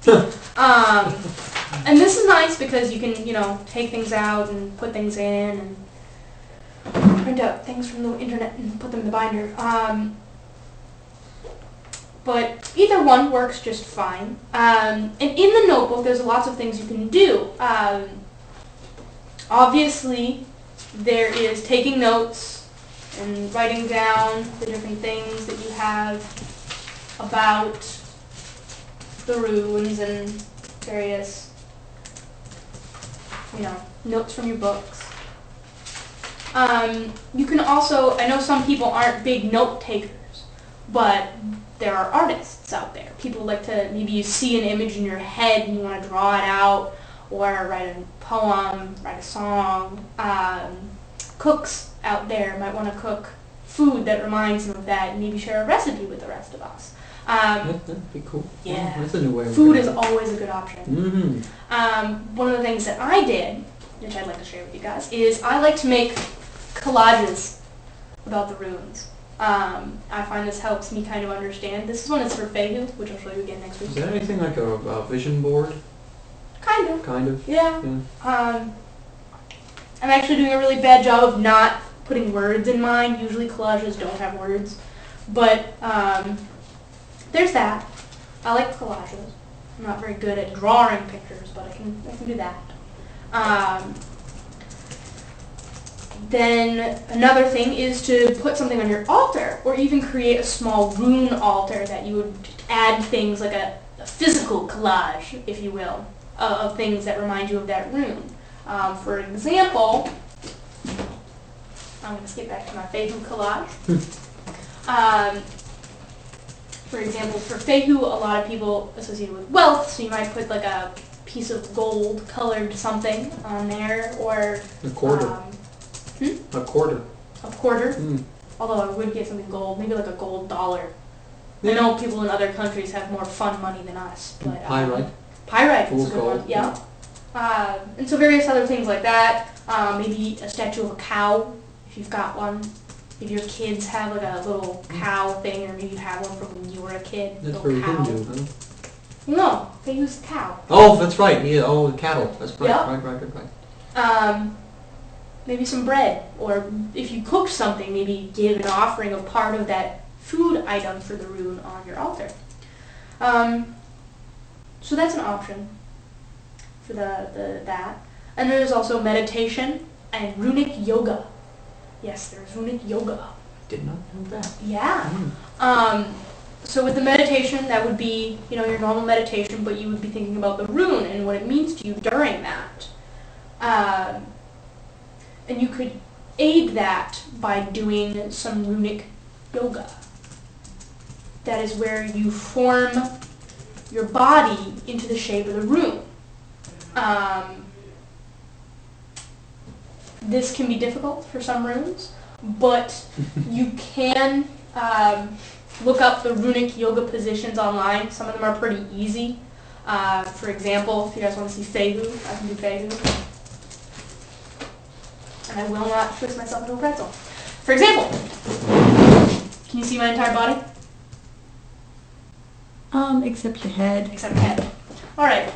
And this is nice because you can, take things out and put things in and print out things from the internet and put them in the binder. But either one works just fine. And in the notebook, there's lots of things you can do. Obviously, there is taking notes and writing down the different things that you have about the runes and various, notes from your books. You can also, I know some people aren't big note takers, but there are artists out there. People like to, maybe you see an image in your head and you want to draw it out, or write a poem, write a song. Cooks out there might want to cook food that reminds them of that and maybe share a recipe with the rest of us. That'd be cool. Yeah. That's a new way of Food looking is at it. always a good option. One of the things that I did, which I'd like to share with you guys, is I like to make collages about the runes. I find this helps me kind of understand. This one is for Fehu, which I'll show you again next week. Is that anything like a vision board? Kind of. Kind of. Yeah. I'm actually doing a really bad job of not putting words in mine. Usually collages don't have words. But there's that. I like collages. I'm not very good at drawing pictures, but I can do that. Then another thing is to put something on your altar, or even create a small rune altar that you would add things like a physical collage, if you will, of things that remind you of that rune. For example, I'm going to skip back to my Fehu collage. For example, for Fehu, a lot of people associate it with wealth, so you might put like a piece of gold colored something on there, or a quarter. A quarter. A quarter? Mm. Although I would get something gold, maybe like a gold dollar. Yeah. I know people in other countries have more fun money than us. But, Pyrite. Pyrite Fool's is a good gold. one, yeah. And so various other things like that. Maybe a statue of a cow, if you've got one. If your kids have like a little cow thing, or maybe you have one from when you were a kid. That's very cow. Hindu, huh? No, they use cow. Oh, that's right. Yeah, oh, cattle. That's right. Yep. Right. Maybe some bread, or if you cooked something, maybe give an offering of part of that food item for the rune on your altar. So that's an option for that. And there's also meditation and runic yoga. Yes, there's runic yoga. Did not know that. Yeah. Mm. So with the meditation, that would be, your normal meditation, but you would be thinking about the rune and what it means to you during that. And you could aid that by doing some runic yoga. That is where you form your body into the shape of the rune. This can be difficult for some runes, but you can look up the runic yoga positions online. Some of them are pretty easy. For example, if you guys want to see Fehu, I can do Fehu. And I will not twist myself into a pretzel. For example, can you see my entire body? Except your head. Except my head. Alright.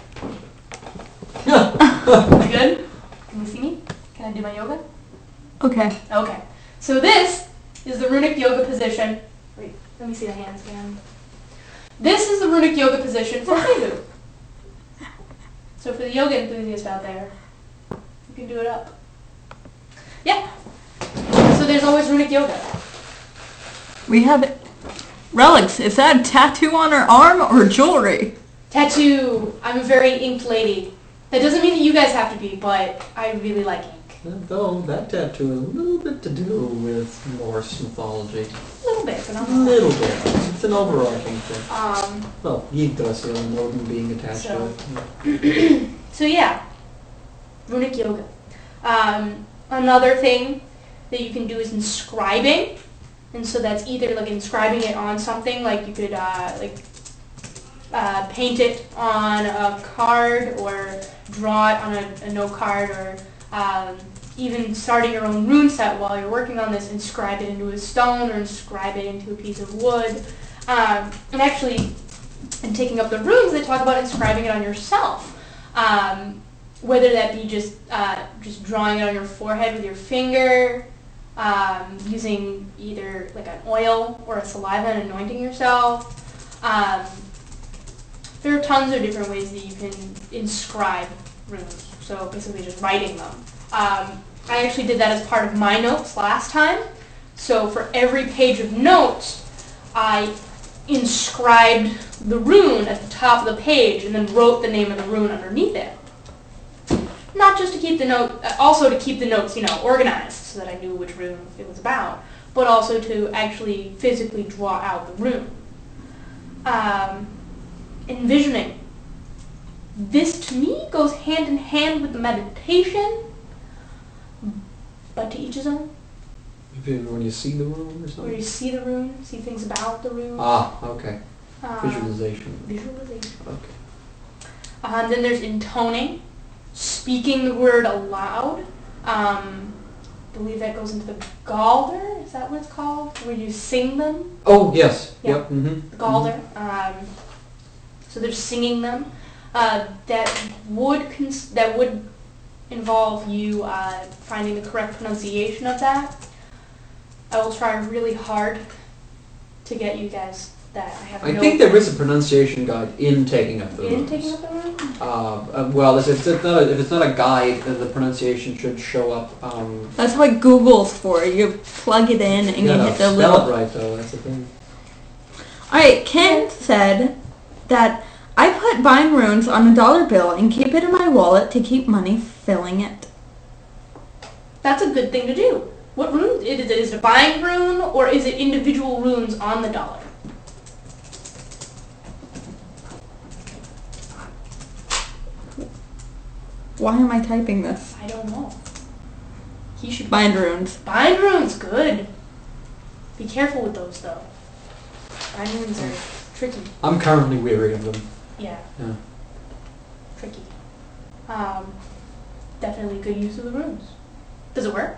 Am I good? Can you see me? Can I do my yoga? Okay. Okay. So this is the runic yoga position. Wait, let me see the hands again. This is the runic yoga position for Fehu. So for the yoga enthusiast out there, you can do it up. Yeah. So there's always runic yoga. We have it. Relics. Is that a tattoo on her arm or jewelry? Tattoo. I'm a very inked lady. That doesn't mean that you guys have to be, but I really like ink. Though that tattoo has a little bit to do with Norse mythology. A little bit, but not a little bit. It's an overarching thing. Well, Yggdrasil and Odin being attached to it. So yeah, runic yoga. Another thing that you can do is inscribing, and so that's either like inscribing it on something, like you could paint it on a card or draw it on a note card, or even starting your own rune set while you're working on this, inscribe it into a stone or inscribe it into a piece of wood. And actually, in taking up the runes, they talk about inscribing it on yourself. Whether that be just drawing it on your forehead with your finger, using either like an oil or a saliva and anointing yourself. There are tons of different ways that you can inscribe runes, so basically just writing them. I actually did that as part of my notes last time. So for every page of notes, I inscribed the rune at the top of the page and then wrote the name of the rune underneath it. Not just to keep the note, also to keep the notes, organized so that I knew which rune it was about, but also to actually physically draw out the rune. Envisioning. This, to me, goes hand in hand with the meditation, but to each his own. When you see the rune or something? Where you see the rune, see things about the rune. Ah, okay. Visualization. Visualization. Okay. Then there's intoning, speaking the word aloud. I believe that goes into the Galder, is that what it's called? Where you sing them? Oh, yes. Yeah. Yep. Mm-hmm. The Galder. So they're singing them. That would involve you finding the correct pronunciation of that. I will try really hard to get you guys that I have. I think there is a pronunciation guide in Taking Up the Runes. In Taking Up the Runes? Well, if it's not a guide, then the pronunciation should show up. That's what Google's for. You plug it in and you hit the little... spell it right, though. That's the thing. Alright, Ken said that I put bind runes on a dollar bill and keep it in my wallet to keep money filling it. That's a good thing to do. What rune is it? Is it a bind rune or is it individual runes on the dollar? Why am I typing this? I don't know. He should bind runes. Bind runes, good. Be careful with those though. Bind runes are tricky. I'm currently weary of them. Yeah. Yeah. Tricky. Definitely good use of the runes. Does it work?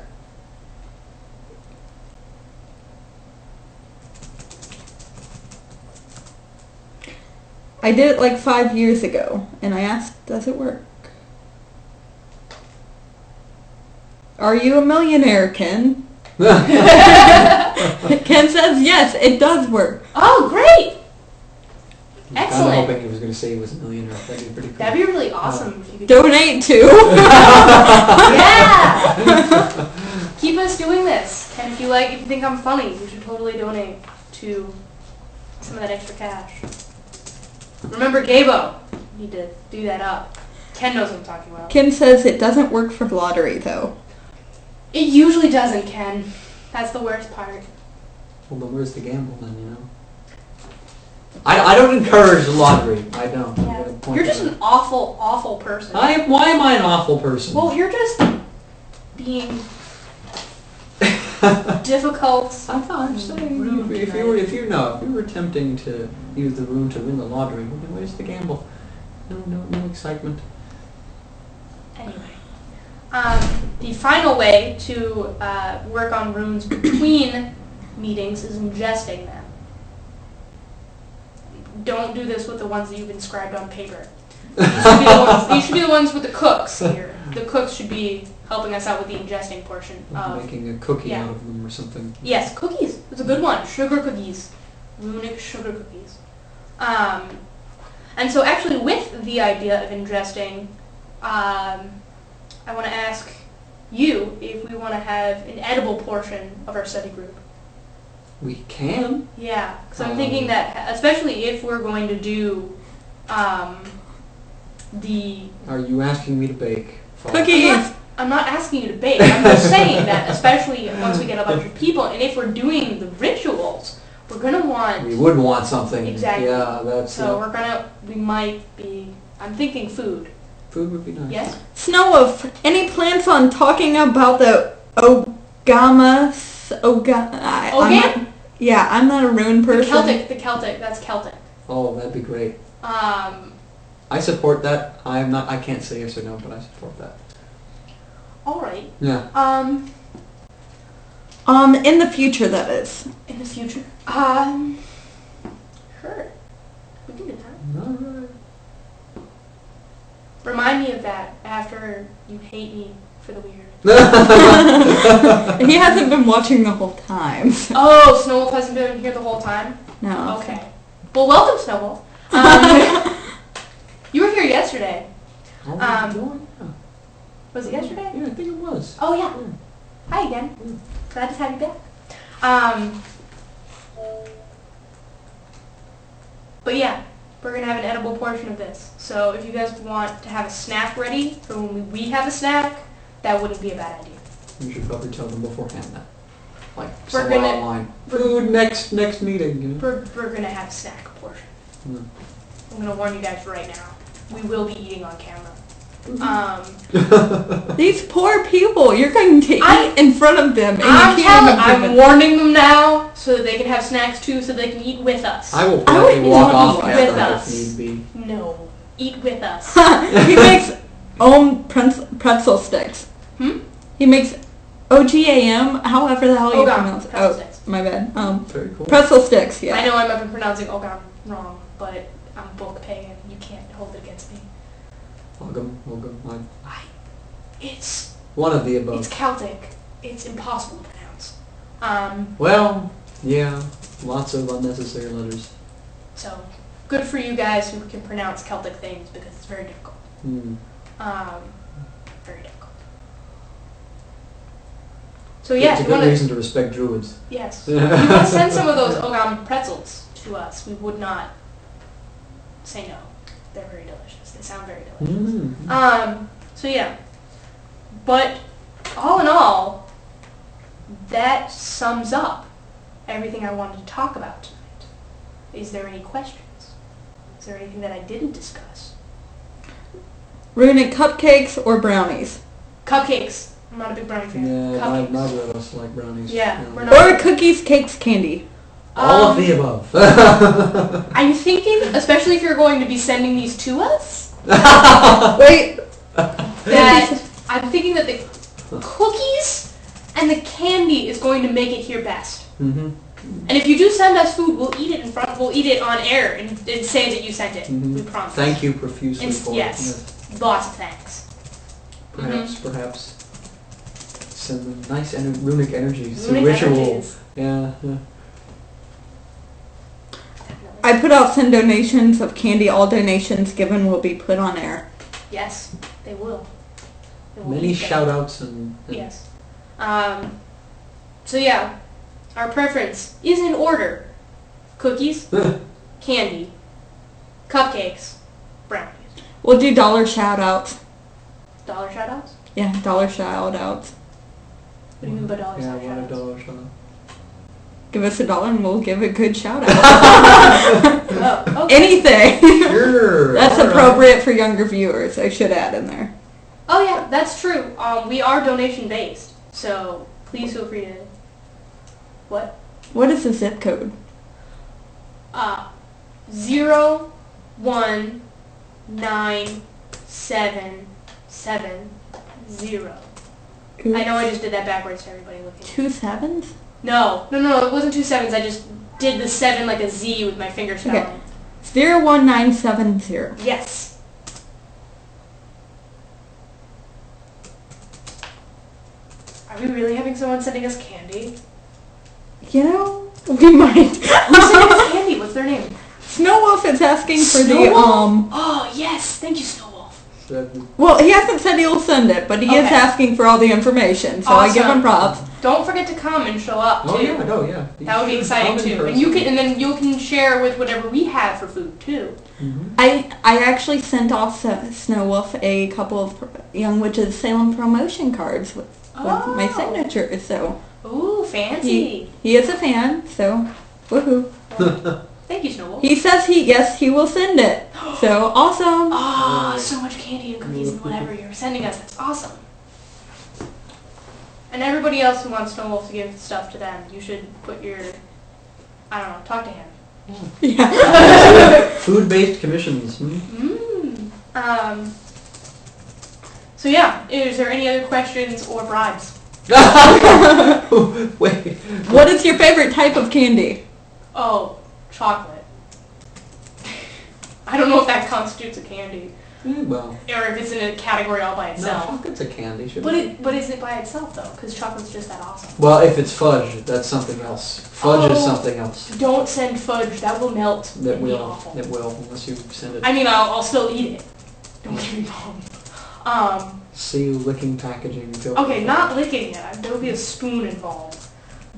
I did it like 5 years ago, and I asked, does it work? Are you a millionaire, Ken? Ken says, yes, it does work. Oh, great! I'm Excellent. kind of hoping he was going to say he was a millionaire. That'd be pretty cool. That'd be really awesome if you could donate to. Yeah! Keep us doing this. And if you think I'm funny, you should totally donate to some of that extra cash. Remember Gabo. You need to do that up. Ken knows what I'm talking about. Ken says it doesn't work for lottery, though. It usually doesn't, Ken. That's the worst part. Well, then where's the gamble then, you know? I don't encourage the lottery. I don't. Yeah. You're just an awful, awful person. Why am I an awful person? Well, you're just being difficult. I'm saying if you were attempting to use the rune to win the lottery, well, then where's the gamble? No excitement. Anyway, the final way to work on runes between meetings is ingesting them. Don't do this with the ones that you've inscribed on paper. These should be the ones with the cooks here. The cooks should be helping us out with the ingesting portion. Making a cookie out of them or something. Yes, cookies. That's a good one. Sugar cookies. Runic sugar cookies. And so actually with the idea of ingesting, I want to ask you if we want to have an edible portion of our study group. We can. Yeah, because I'm thinking that, especially if we're going to do the... Are you asking me to bake? Cookies! I'm not asking you to bake. I'm just saying that, especially once we get a bunch of people, and if we're doing the rituals, we're going to want... We would want something. Exactly. Yeah, that's... So we might be... I'm thinking food. Food would be nice. Yes? Snow Wolf, any plans on talking about the Ogamas? I'm not a rune person. The Celtic, that's Celtic. Oh, that'd be great. I support that. I can't say yes or no, but I support that. Alright. Yeah. In the future, that is. In the future? Sure. We can do that. Alright. Remind me of that after you hate me for the weird. He hasn't been watching the whole time. So. Oh, Snow Wolf hasn't been here the whole time? No. Okay. Well, welcome, Snow Wolf. You were here yesterday. Was it yesterday? Yeah, I think it was. Oh, yeah. Hi again. Glad to have you back. But yeah, we're going to have an edible portion of this. So if you guys want to have a snack ready for when we have a snack, that wouldn't be a bad idea. You should probably tell them beforehand that. Like, We're somewhere gonna- online. Food next meeting. You know? We're going to have a snack portion. Mm. I'm going to warn you guys right now. We will be eating on camera. These poor people, you're going to eat in front of them. And I'm warning them now so that they can have snacks too, so they can eat with us. I will probably walk off with after us. if need be. No, eat with us. He makes pretzel sticks. He makes OGAM, however the hell you pronounce it. Pretzel sticks. My bad. Very cool. Pretzel sticks, yeah. I know I might be pronouncing Ogam wrong, but I'm book paying. You can't hold it against me. Welcome. It's One of the above. It's Celtic. It's impossible to pronounce. Well, yeah. Lots of unnecessary letters. So, good for you guys who can pronounce Celtic things because it's very difficult. Very difficult. So yeah, it's a good reason to respect druids. Yes. If you want to send some of those Ogam pretzels to us, we would not say no. They're very delicious. They sound very delicious. So yeah. But all in all, that sums up everything I wanted to talk about tonight. Is there any questions? Is there anything that I didn't discuss? Rune, cupcakes or brownies? Cupcakes. I'm not a big brownie fan. Yeah, neither of us like brownies. Yeah, no. we're not. Or cookies, cakes, candy? All of the above. I'm thinking, especially if you're going to be sending these to us, Wait. that I'm thinking that the cookies and the candy is going to make it here best. And if you do send us food, we'll eat it in front. We'll eat it on air and say that you sent it. We promise. Thank you profusely for yes. Lots of thanks. Perhaps some nice runic energies. Runic ritual. energies. Yeah. I put out send donations of candy. All donations given will be put on air. Yes, they will. Many shout outs and yes. So yeah, our preference is in order: cookies, candy, cupcakes, brownies. We'll do dollar shout outs. Dollar shout outs? Yeah, dollar shout outs. What do you mean by dollar shout outs? Yeah, $1 shout out. Give us $1 and we'll give a good shout out. Oh, okay. Anything. Sure. That's appropriate for younger viewers. I should add in there. Oh yeah, that's true. We are donation based, so please feel free to. What? What is the zip code? 01970. I know I just did that backwards to everybody looking. 2 sevens? No, it wasn't 2 sevens. I just did the 7 like a Z with my finger spelling. Okay. 01970. Yes. Are we really having someone sending us candy? You know, we might. Who's sending us candy? What's their name? Snow Wolf is asking for Snowwolf? Oh yes, thank you, Snow Wolf. Well, he hasn't said he'll send it, but he is asking for all the information, so awesome. I give him props. Don't forget to come and show up too. Oh yeah. That would be exciting too. And then you can share with whatever we have for food too. I actually sent off Snow Wolf a couple of Young Witches Salem promotion cards with my signature, so. Ooh, fancy. He is a fan, so woohoo. Thank you, Snow Wolf. He says he will send it. So awesome. Oh, so much candy and cookies and whatever you're sending us. That's awesome. And everybody else who wants Snow Wolf to give stuff to them, you should put your, I don't know, talk to him. Yeah. Food-based commissions. So yeah, is there any other questions or bribes? Wait. What is your favorite type of candy? Oh, chocolate. I don't know if that constitutes a candy. Well. Or if it's in a category all by itself. No, chocolate's a candy. But is it by itself though? Because chocolate's just that awesome. Well, if it's fudge, that's something else. Fudge is something else. Don't send fudge. That will melt. It will, unless you send it. I mean, I'll still eat it. Don't get me wrong. See you licking packaging. Okay, not licking it. There will be a spoon involved.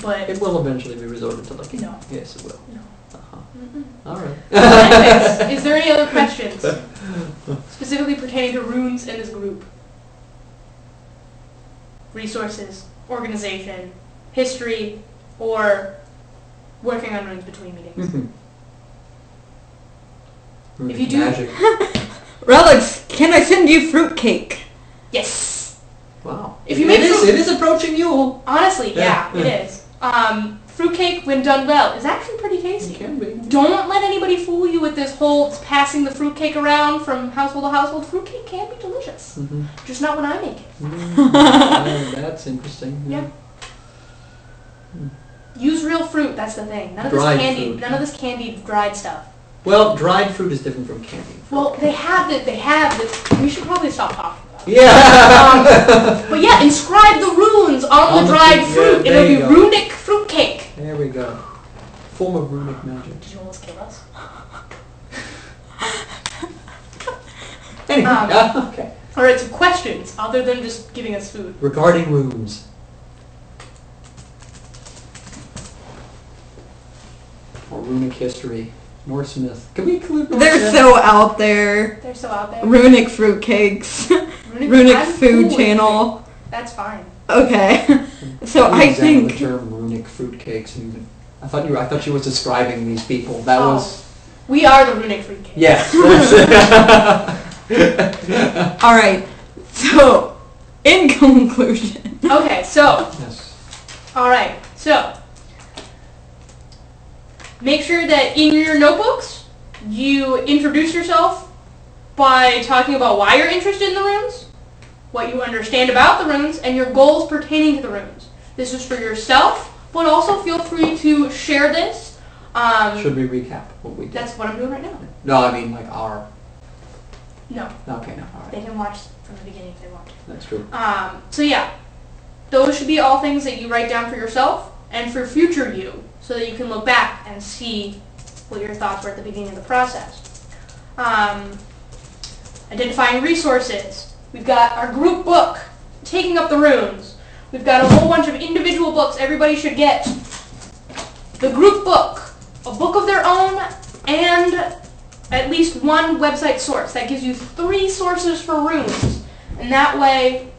But it will eventually be resorted to licking. No. Yes, it will. No. All right. Anyways, is there any other questions specifically pertaining to runes in this group? Resources, organization, history, or working on runes between meetings? If you do, magic. Relics, can I send you fruitcake? Yes. Wow. If you make it is approaching Yule. Honestly, yeah, it is. Fruitcake, when done well, is actually pretty tasty. It can be. Don't let anybody fool you with this whole passing the fruitcake around from household to household. Fruitcake can be delicious. Just not when I make it. That's interesting. Yeah. Use real fruit, that's the thing. None of this candied dried stuff. Well, dried fruit is different from candy. Well, they have this. We should probably stop talking about it. Yeah. But yeah, inscribe the runes on the dried fruit. It'll be runic fruitcake. There we go. form of runic magic. Did you almost kill us? Anyway, okay. Alright, so questions, other than just giving us food. Regarding runes. Or runic history. Norse myth. Can we include Norse They're myth? so out there. They're so out there. Runic fruitcakes. Runic I'm food cool with channel. it. That's fine. Okay. So You I examined think the term runic fruitcakes. And I thought she was describing these people. That Oh. was... We are the runic fruit cake. Yes. all right. So in conclusion, Okay, so, Yes. alright, so, make sure that in your notebooks, you introduce yourself by talking about why you're interested in the runes, what you understand about the runes, and your goals pertaining to the runes. This is for yourself, but also feel free to share this. Should we recap what we did? That's what I'm doing right now. No, I mean like our... No, Okay, no, alright. they can watch from the beginning if they want to. That's true. So yeah, those should be all things that you write down for yourself and for future you, so that you can look back and see what your thoughts were at the beginning of the process. Identifying resources. We've got our group book, Taking Up the Runes. We've got a whole bunch of individual books everybody should get. The group book, a book of their own, and at least one website source. That gives you 3 sources for runes. And that way,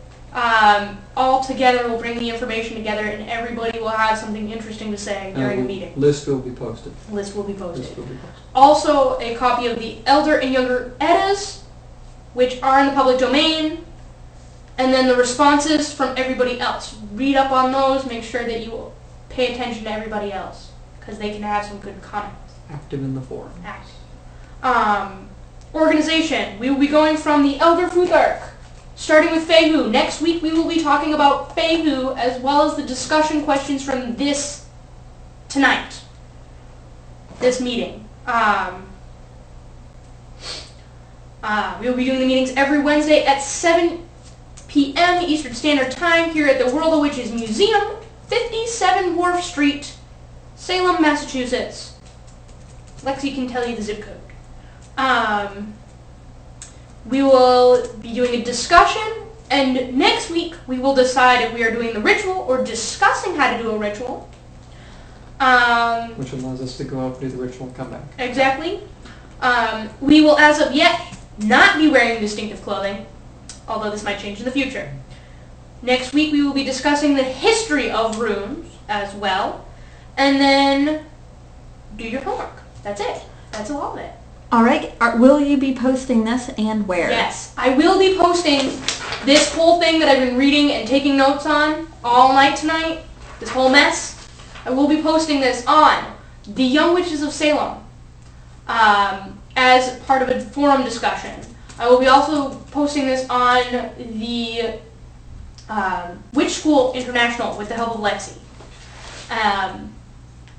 all together will bring the information together and everybody will have something interesting to say during a meeting. List will be posted. List will be posted. List will be posted. Also, a copy of the Elder and Younger Eddas, which are in the public domain, and then the responses from everybody else. Read up on those, make sure that you pay attention to everybody else, because they can have some good comments. Active in the forum. Organization. We will be going from the Elder Futhark, starting with Fehu. Next week we will be talking about Fehu, as well as the discussion questions from this meeting. We will be doing the meetings every Wednesday at 7 p.m. Eastern Standard Time here at the World of Witches Museum, 57 Wharf Street, Salem, Massachusetts. Lexi can tell you the zip code. We will be doing a discussion, and next week we will decide if we are doing the ritual or discussing how to do a ritual. Which allows us to go out, do the ritual, and come back. Exactly. We will, as of yet, not be wearing distinctive clothing, although this might change in the future. Next week we will be discussing the history of runes as well, and then do your homework. That's it. That's all of it. all right. Will you be posting this and where? Yes, I will be posting this whole thing that I've been reading and taking notes on all night tonight, this whole mess. I will be posting this on the Young Witches of Salem as part of a forum discussion. I will be also posting this on the Witch School International with the help of Lexi.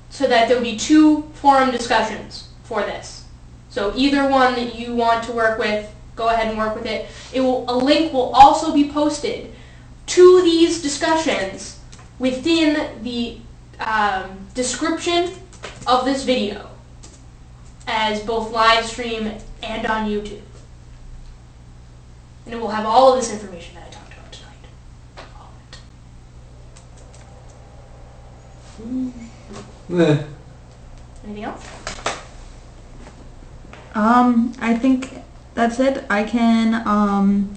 So that there will be 2 forum discussions for this. So either one that you want to work with, go ahead and work with it. A link will also be posted to these discussions within the description of this video, as both live stream and on YouTube. And it will have all of this information that I talked about tonight. All of it. Anything else? I think that's it. I can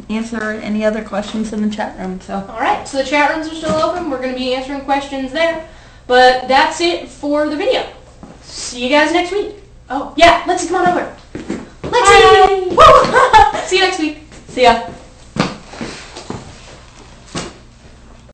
answer any other questions in the chat room. So. Alright, so the chat rooms are still open. We're going to be answering questions there. But that's it for the video. See you guys next week. Oh, yeah, Lexi, come on over. Lexi! Woo!